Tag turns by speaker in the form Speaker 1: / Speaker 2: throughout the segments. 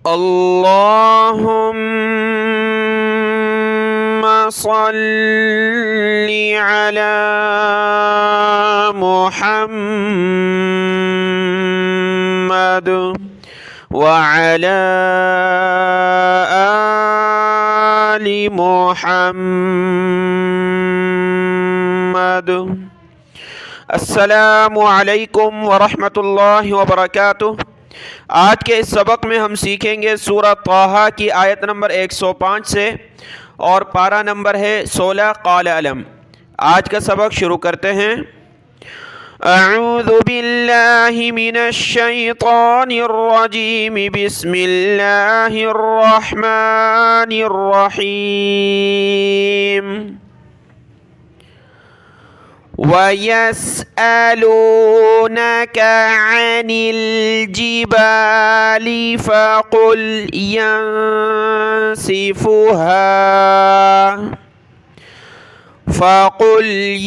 Speaker 1: اللهم صل على محمد وعلى آل محمد। अस्सलामु अलैकुम वरहमतुल्लाहि वबरकातुह। आज के इस सबक में हम सीखेंगे सूरह ताहा की आयत नंबर 105 से और पारा नंबर है 16 क़ाल अलम। आज का सबक शुरू करते हैं। अऊज़ु बिल्लाहि मिनश शैतानिर रजीम, बिस्मिल्लाहिर रहमानिर रहीम। وَيَسْأَلُونَكَ عَنِ الْجِبَالِ فَقُلْ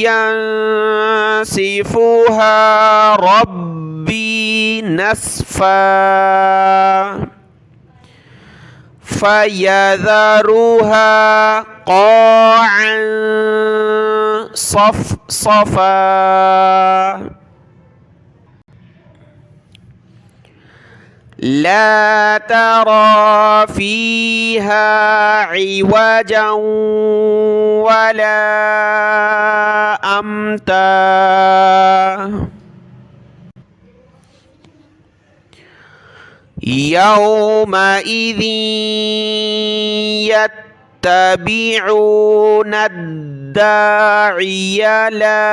Speaker 1: يَنسِفُهَا رَبِّي نَسْفًا فَيَذَرُهَا قَاعًا صفصفا لا ترى فيها عوجا ولا أمتا يومئذ يتبعون الداعي لا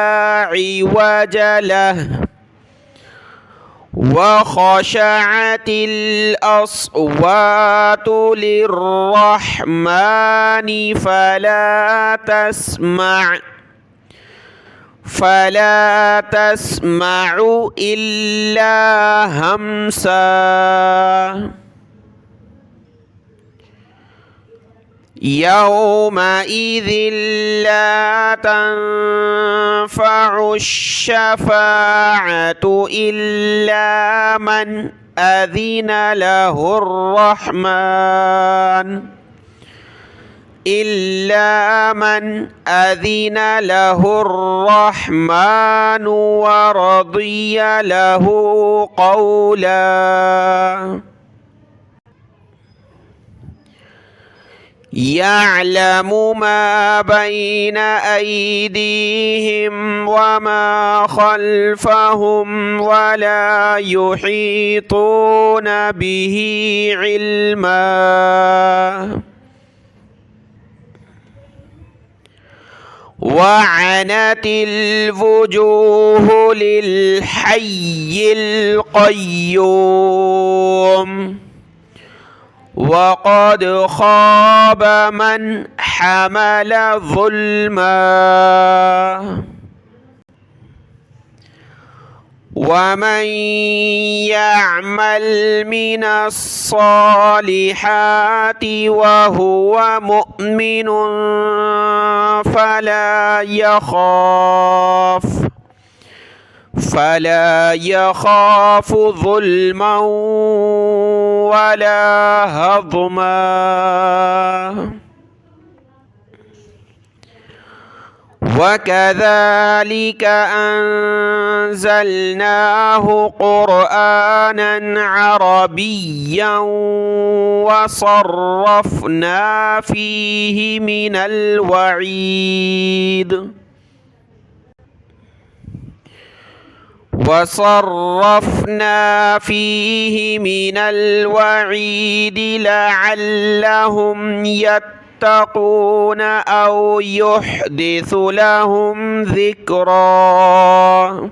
Speaker 1: عوج له وخشعت الأصوات للرحمن فلا تسمع إلا همسا يومئذ لا تنفع الشفاعة إلا من أذن له الرحمن ورضي له قولا يعلم ما بين أيديهم وما خلفهم ولا يحيطون به علما وعنت الوجوه للحي القيوم وقد خاب من حمل ظلما ومن يعمل من الصالحات وهو مؤمن فلا يخاف ظلما ولا هضما وكذلك أنزلناه قرآنا عربيا وصرفنا فيه من الوعيد لعلهم يتقون أو يحدث لهم ذكرا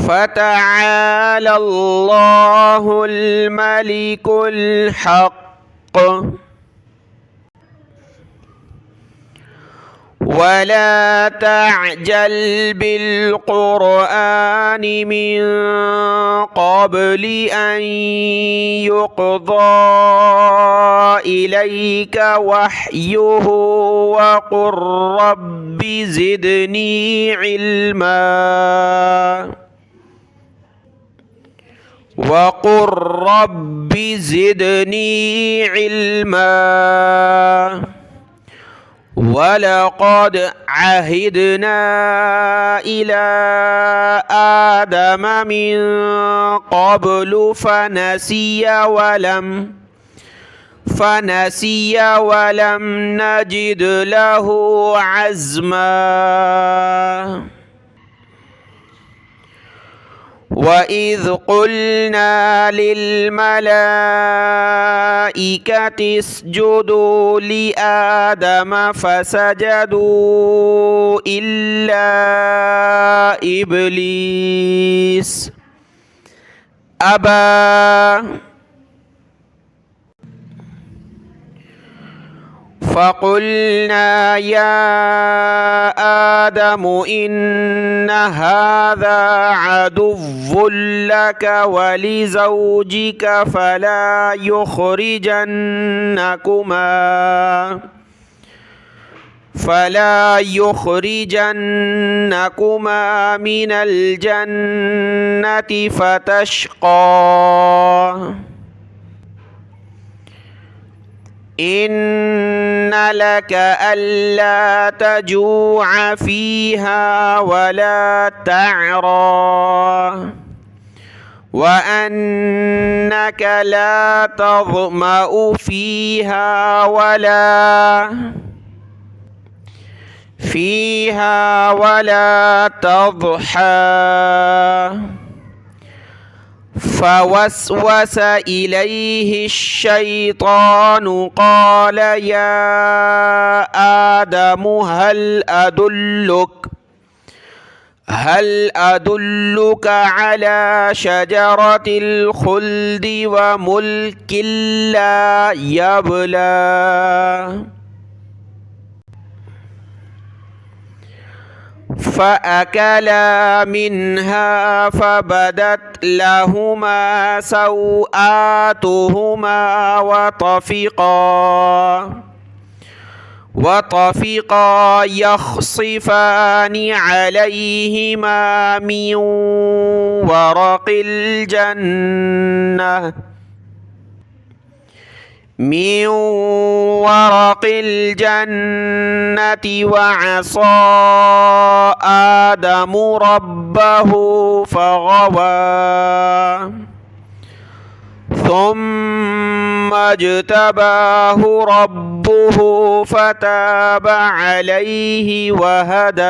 Speaker 1: فتعالى الله الملك الحق ولا تعجل بالقرآن من قبل أن يقضى إليك وحيه وقل رب زدني علما وقل رب زدني علما ولقد عهدنا إلى آدم من قبل فنسي ولم نجد له عزما وإذ قلنا للملائكة اسجدوا لآدم فسجدوا إلا إبليس أبى فقلنا يا آدم إن هذا عدو لك ولزوجك فلا يخرجنكما من الجنة فتشقى إن لك ألا تجوع فيها ولا تعرى وأنك لا تظمأ فيها ولا تضحى فوسوس إليه الشيطان قال يا آدم هل أدلك على شجرة الخلد وملك لا يبلى فأكلا منها فبدت لهما سوآتهما وطفقا يخصفان عليهما من ورق الجنة وعصى آدم ربه فغوى ثم اجتباه ربه فتاب عليه وهدى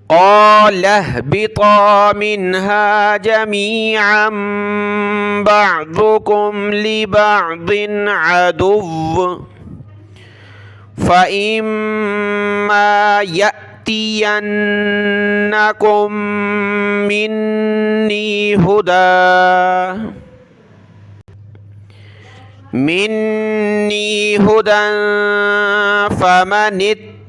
Speaker 1: قال اهبطا منها جميعا بعضكم لبعض عدو فإما يأتينكم مني هدى فمن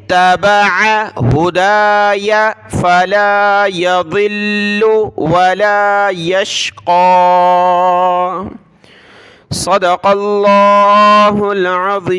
Speaker 1: اتبع هداي فلا يضل ولا يشقى صدق الله العظيم.